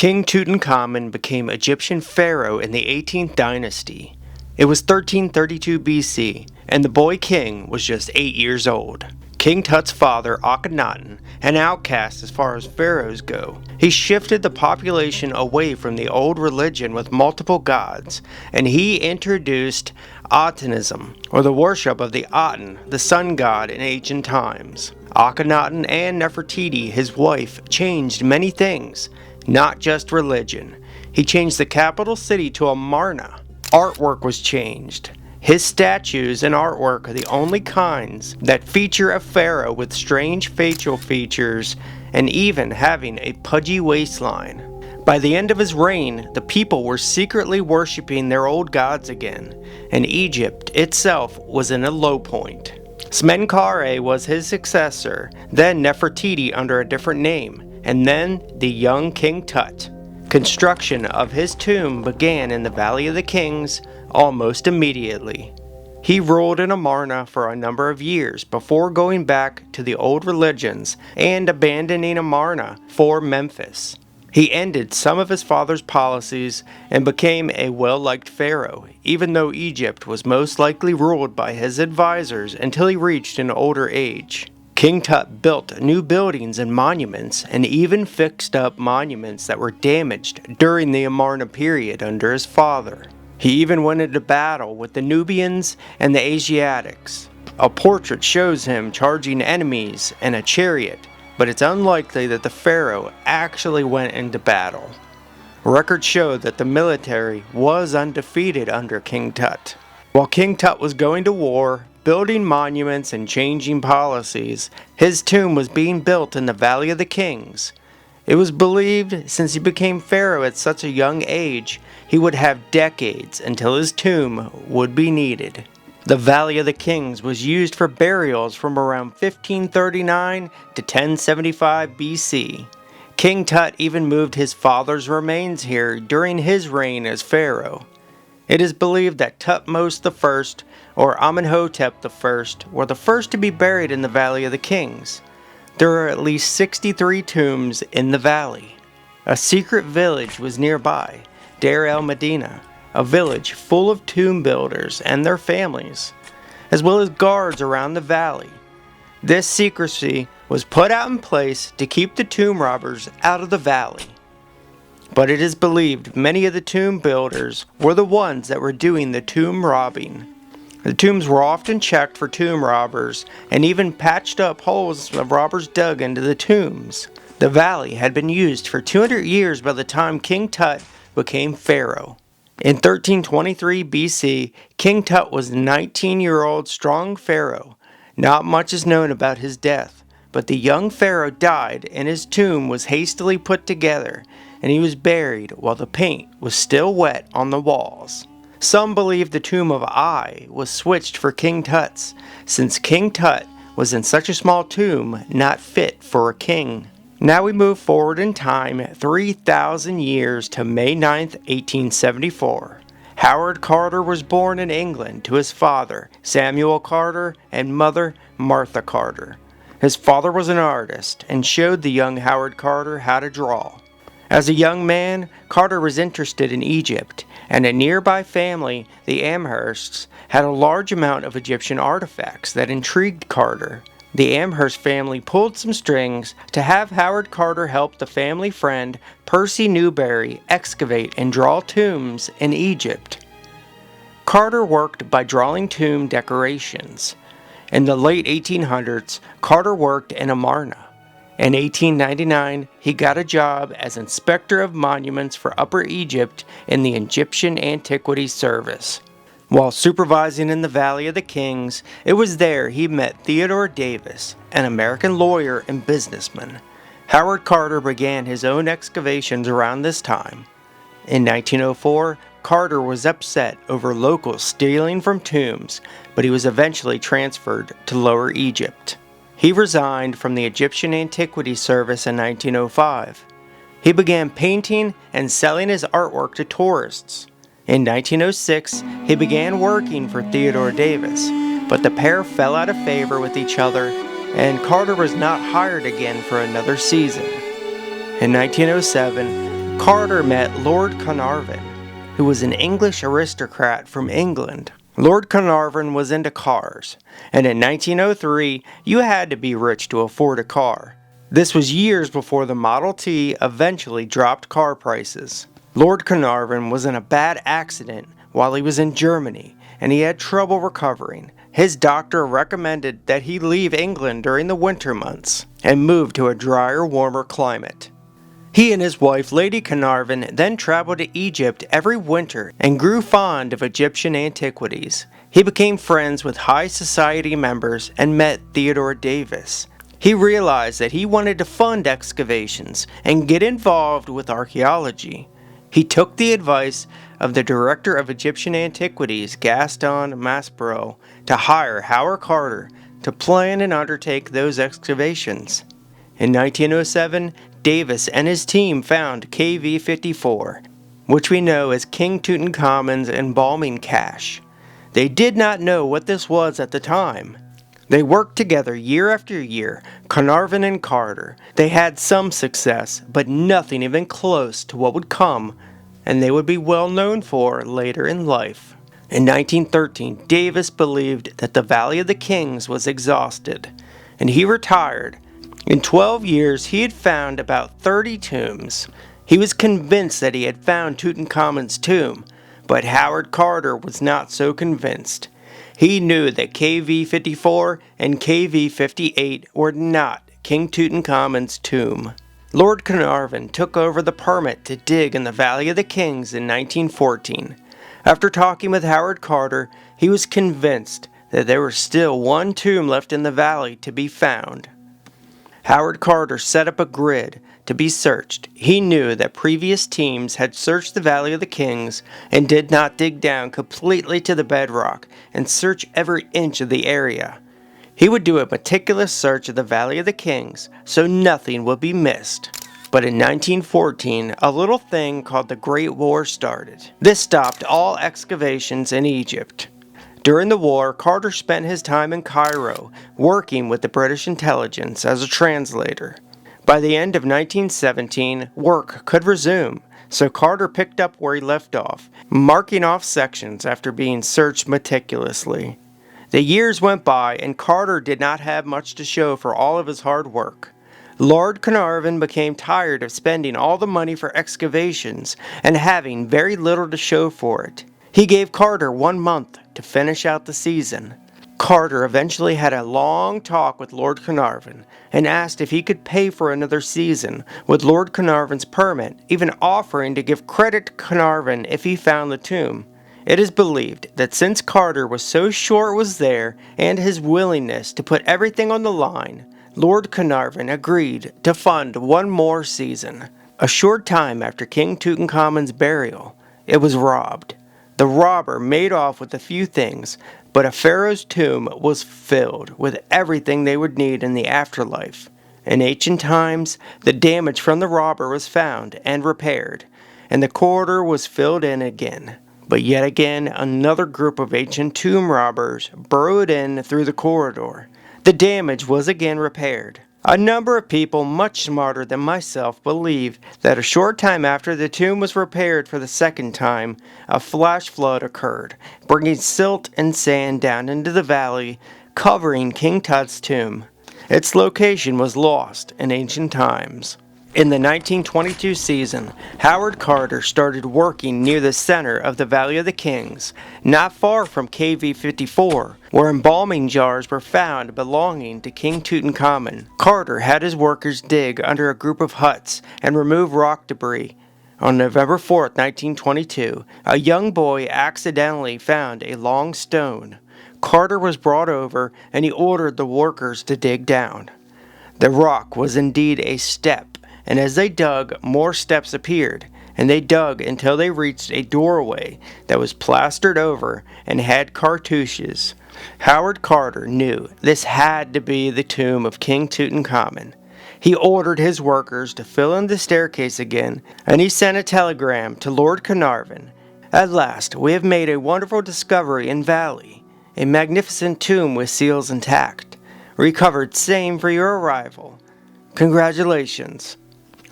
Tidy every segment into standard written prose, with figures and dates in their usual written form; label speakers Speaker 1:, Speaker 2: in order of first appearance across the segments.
Speaker 1: King Tutankhamun became Egyptian pharaoh in the 18th dynasty. It was 1332 BC, and the boy king was just 8 years old. King Tut's father, Akhenaten, an outcast as far as pharaohs go, he shifted the population away from the old religion with multiple gods, and he introduced Atenism, or the worship of the Aten, the sun god in ancient times. Akhenaten and Nefertiti, his wife, changed many things, not just religion. He changed the capital city to Amarna. Artwork was changed. His statues and artwork are the only kinds that feature a pharaoh with strange facial features and even having a pudgy waistline. By the end of his reign, the people were secretly worshipping their old gods again, and Egypt itself was in a low point. Smenkhare was his successor, then Nefertiti under a different name, and then the young King Tut. Construction of his tomb began in the Valley of the Kings almost immediately. He ruled in Amarna for a number of years before going back to the old religions and abandoning Amarna for Memphis. He ended some of his father's policies and became a well-liked pharaoh, even though Egypt was most likely ruled by his advisors until he reached an older age. King Tut built new buildings and monuments, and even fixed up monuments that were damaged during the Amarna period under his father. He even went into battle with the Nubians and the Asiatics. A portrait shows him charging enemies in a chariot, but it's unlikely that the pharaoh actually went into battle. Records show that the military was undefeated under King Tut. While King Tut was going to war, building monuments and changing policies, his tomb was being built in the Valley of the Kings. It was believed, since he became pharaoh at such a young age, he would have decades until his tomb would be needed. The Valley of the Kings was used for burials from around 1539 to 1075 BC. King Tut even moved his father's remains here during his reign as pharaoh. It is believed that Thutmose I or Amenhotep I were the first to be buried in the Valley of the Kings. There are at least 63 tombs in the valley. A secret village was nearby, Deir el-Medina, a village full of tomb builders and their families, as well as guards around the valley. This secrecy was put out in place to keep the tomb robbers out of the valley. But it is believed many of the tomb builders were the ones that were doing the tomb robbing. The tombs were often checked for tomb robbers and even patched up holes the robbers dug into the tombs. The valley had been used for 200 years by the time King Tut became pharaoh. In 1323 BC, King Tut was a 19-year-old strong pharaoh. Not much is known about his death, but the young pharaoh died and his tomb was hastily put together, and he was buried while the paint was still wet on the walls. Some believe the tomb of Ai was switched for King Tut's, since King Tut was in such a small tomb not fit for a king. Now we move forward in time 3,000 years to May 9th, 1874. Howard Carter was born in England to his father, Samuel Carter, and mother, Martha Carter. His father was an artist and showed the young Howard Carter how to draw. As a young man, Carter was interested in Egypt, and a nearby family, the Amhersts, had a large amount of Egyptian artifacts that intrigued Carter. The Amherst family pulled some strings to have Howard Carter help the family friend Percy Newberry excavate and draw tombs in Egypt. Carter worked by drawing tomb decorations. In the late 1800s, Carter worked in Amarna. In 1899, he got a job as Inspector of Monuments for Upper Egypt in the Egyptian Antiquities Service. While supervising in the Valley of the Kings, it was there he met Theodore Davis, an American lawyer and businessman. Howard Carter began his own excavations around this time. In 1904, Carter was upset over locals stealing from tombs, but he was eventually transferred to Lower Egypt. He resigned from the Egyptian Antiquities Service in 1905. He began painting and selling his artwork to tourists. In 1906, he began working for Theodore Davis, but the pair fell out of favor with each other, and Carter was not hired again for another season. In 1907, Carter met Lord Carnarvon, who was an English aristocrat from England. Lord Carnarvon was into cars, and in 1903 you had to be rich to afford a car. This was years before the Model T eventually dropped car prices. Lord Carnarvon was in a bad accident while he was in Germany, and he had trouble recovering. His doctor recommended that he leave England during the winter months and move to a drier, warmer climate. He and his wife, Lady Carnarvon, then traveled to Egypt every winter and grew fond of Egyptian antiquities. He became friends with high society members and met Theodore Davis. He realized that he wanted to fund excavations and get involved with archaeology. He took the advice of the director of Egyptian antiquities, Gaston Maspero, to hire Howard Carter to plan and undertake those excavations. In 1907, Davis and his team found KV-54, which we know as King Tutankhamun's embalming cache. They did not know what this was at the time. They worked together year after year, Carnarvon and Carter. They had some success, but nothing even close to what would come, and they would be well known for later in life. In 1913, Davis believed that the Valley of the Kings was exhausted, and he retired. In 12 years, he had found about 30 tombs. He was convinced that he had found Tutankhamun's tomb, but Howard Carter was not so convinced. He knew that KV-54 and KV-58 were not King Tutankhamun's tomb. Lord Carnarvon took over the permit to dig in the Valley of the Kings in 1914. After talking with Howard Carter, he was convinced that there was still one tomb left in the valley to be found. Howard Carter set up a grid to be searched. He knew that previous teams had searched the Valley of the Kings and did not dig down completely to the bedrock and search every inch of the area. He would do a meticulous search of the Valley of the Kings so nothing would be missed. But in 1914, a little thing called the Great War started. This stopped all excavations in Egypt. During the war, Carter spent his time in Cairo, working with the British intelligence as a translator. By the end of 1917, work could resume, so Carter picked up where he left off, marking off sections after being searched meticulously. The years went by, and Carter did not have much to show for all of his hard work. Lord Carnarvon became tired of spending all the money for excavations and having very little to show for it. He gave Carter 1 month to finish out the season. Carter eventually had a long talk with Lord Carnarvon and asked if he could pay for another season with Lord Carnarvon's permit, even offering to give credit to Carnarvon if he found the tomb. It is believed that since Carter was so sure it was there and his willingness to put everything on the line, Lord Carnarvon agreed to fund 1 more season. A short time after King Tutankhamun's burial, it was robbed. The robber made off with a few things, but a pharaoh's tomb was filled with everything they would need in the afterlife. In ancient times, the damage from the robber was found and repaired, and the corridor was filled in again. But yet again, another group of ancient tomb robbers burrowed in through the corridor. The damage was again repaired. A number of people much smarter than myself believe that a short time after the tomb was repaired for the second time, a flash flood occurred, bringing silt and sand down into the valley, covering King Tut's tomb. Its location was lost in ancient times. In the 1922 season, Howard Carter started working near the center of the Valley of the Kings, not far from KV-54, where embalming jars were found belonging to King Tutankhamun. Carter had his workers dig under a group of huts and remove rock debris. On November 4, 1922, a young boy accidentally found a long stone. Carter was brought over and he ordered the workers to dig down. The rock was indeed a step, and as they dug, more steps appeared, and they dug until they reached a doorway that was plastered over and had cartouches. Howard Carter knew this had to be the tomb of King Tutankhamun. He ordered his workers to fill in the staircase again, and he sent a telegram to Lord Carnarvon. At last, we have made a wonderful discovery in Valley, a magnificent tomb with seals intact, recovered same for your arrival. Congratulations.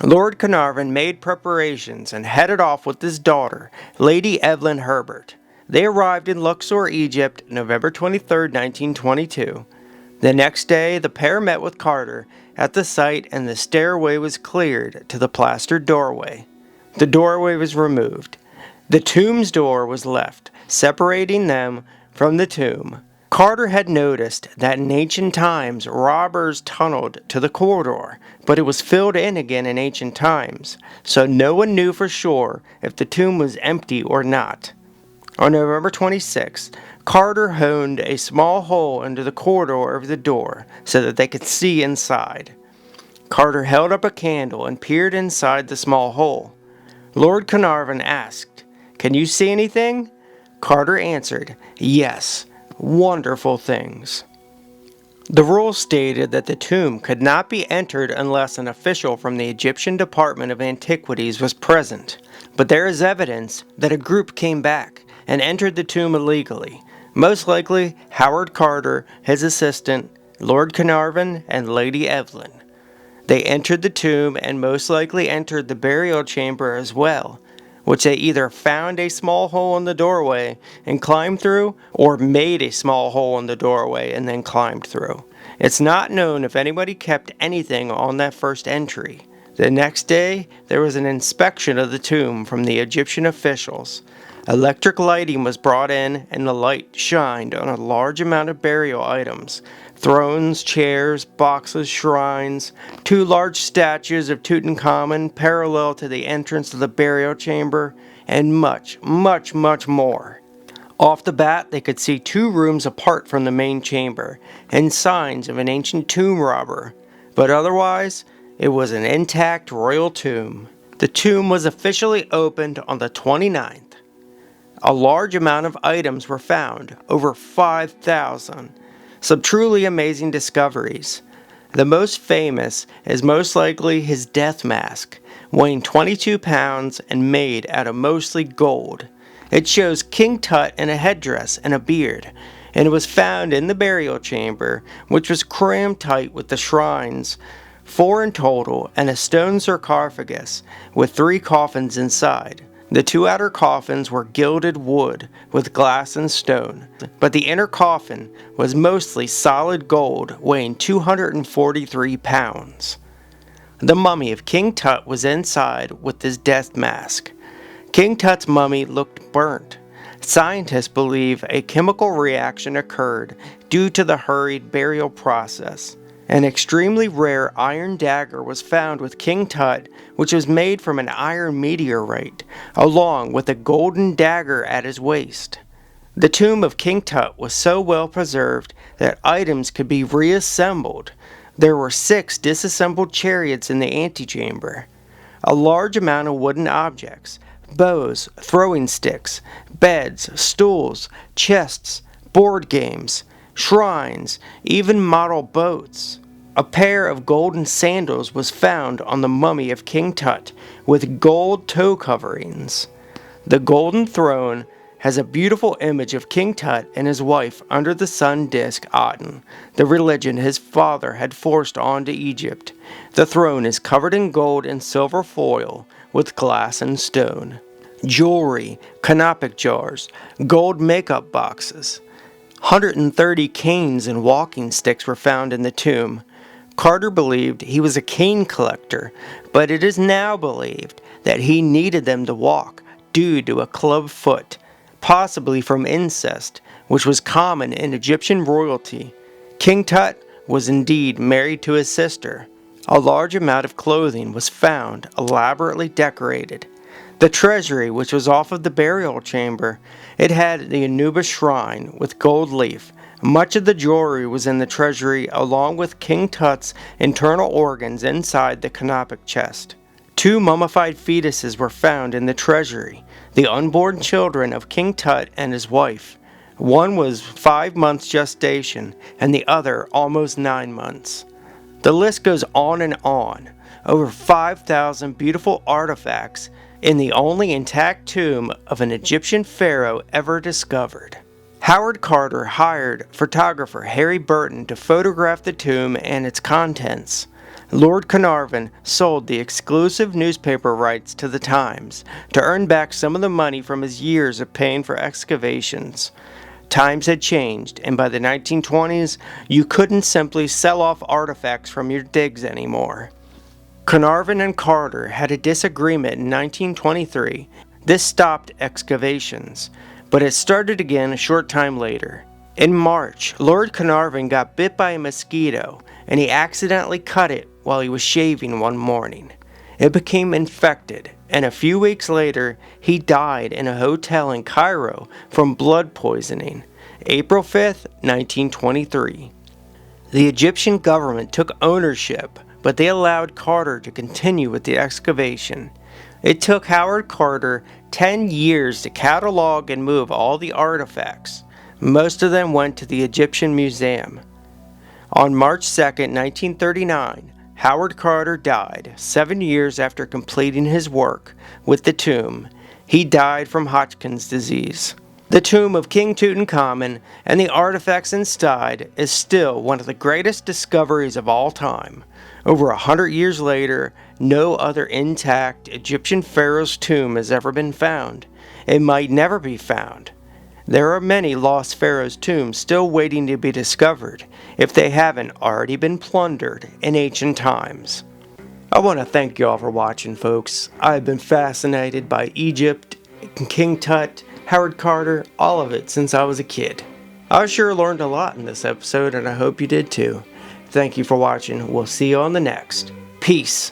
Speaker 1: Lord Carnarvon made preparations and headed off with his daughter, Lady Evelyn Herbert. They arrived in Luxor, Egypt, November 23, 1922. The next day, the pair met with Carter at the site and the stairway was cleared to the plastered doorway. The doorway was removed. The tomb's door was left, separating them from the tomb. Carter had noticed that in ancient times robbers tunneled to the corridor, but it was filled in again in ancient times, so no one knew for sure if the tomb was empty or not. On November 26th, Carter honed a small hole into the corridor of the door so that they could see inside. Carter held up a candle and peered inside the small hole. Lord Carnarvon asked, "Can you see anything?" Carter answered, "Yes. Wonderful things." The rule stated that the tomb could not be entered unless an official from the Egyptian Department of Antiquities was present, but there is evidence that a group came back and entered the tomb illegally, most likely Howard Carter, his assistant, Lord Carnarvon, and Lady Evelyn. They entered the tomb and most likely entered the burial chamber as well, which they either found a small hole in the doorway and climbed through, or made a small hole in the doorway and then climbed through. It's not known if anybody kept anything on that first entry. The next day, there was an inspection of the tomb from the Egyptian officials. Electric lighting was brought in and the light shined on a large amount of burial items. Thrones, chairs, boxes, shrines, 2 large statues of Tutankhamun parallel to the entrance of the burial chamber, and much, much, much more. Off the bat, they could see 2 rooms apart from the main chamber, and signs of an ancient tomb robber, but otherwise, it was an intact royal tomb. The tomb was officially opened on the 29th. A large amount of items were found, over 5,000. Some truly amazing discoveries. The most famous is most likely his death mask, weighing 22 pounds and made out of mostly gold. It shows King Tut in a headdress and a beard, and it was found in the burial chamber, which was crammed tight with the shrines, 4 in total, and a stone sarcophagus with 3 coffins inside. The 2 outer coffins were gilded wood with glass and stone, but the inner coffin was mostly solid gold, weighing 243 pounds. The mummy of King Tut was inside with his death mask. King Tut's mummy looked burnt. Scientists believe a chemical reaction occurred due to the hurried burial process. An extremely rare iron dagger was found with King Tut, which was made from an iron meteorite, along with a golden dagger at his waist. The tomb of King Tut was so well preserved that items could be reassembled. There were 6 disassembled chariots in the antechamber. A large amount of wooden objects, bows, throwing sticks, beds, stools, chests, board games, shrines, even model boats. A pair of golden sandals was found on the mummy of King Tut with gold toe coverings. The golden throne has a beautiful image of King Tut and his wife under the sun disk Aten, the religion his father had forced onto Egypt. The throne is covered in gold and silver foil with glass and stone. Jewelry, canopic jars, gold makeup boxes. 130 canes and walking sticks were found in the tomb. Carter believed he was a cane collector, but it is now believed that he needed them to walk due to a club foot, possibly from incest, which was common in Egyptian royalty. King Tut was indeed married to his sister. A large amount of clothing was found, elaborately decorated. The treasury, which was off of the burial chamber, it had the Anubis shrine with gold leaf. Much of the jewelry was in the treasury along with King Tut's internal organs inside the canopic chest. 2 mummified fetuses were found in the treasury, the unborn children of King Tut and his wife. One was 5 months gestation and the other almost 9 months. The list goes on and on. Over 5,000 beautiful artifacts in the only intact tomb of an Egyptian pharaoh ever discovered. Howard Carter hired photographer Harry Burton to photograph the tomb and its contents. Lord Carnarvon sold the exclusive newspaper rights to the Times to earn back some of the money from his years of paying for excavations. Times had changed, and by the 1920s, you couldn't simply sell off artifacts from your digs anymore. Carnarvon and Carter had a disagreement in 1923. This stopped excavations, but it started again a short time later. In March, Lord Carnarvon got bit by a mosquito, and he accidentally cut it while he was shaving one morning. It became infected, and a few weeks later, he died in a hotel in Cairo from blood poisoning, April 5th, 1923. The Egyptian government took ownership, but they allowed Carter to continue with the excavation. It took Howard Carter 10 years to catalog and move all the artifacts. Most of them went to the Egyptian Museum. On March 2nd, 1939, Howard Carter died 7 years after completing his work with the tomb. He died from Hodgkin's disease. The tomb of King Tutankhamun and the artifacts inside is still one of the greatest discoveries of all time. Over 100 years later, no other intact Egyptian pharaoh's tomb has ever been found. It might never be found. There are many lost pharaohs' tombs still waiting to be discovered, if they haven't already been plundered in ancient times. I want to thank you all for watching, folks. I've been fascinated by Egypt, King Tut, Howard Carter, all of it since I was a kid. I sure learned a lot in this episode, and I hope you did too. Thank you for watching. We'll see you on the next. Peace.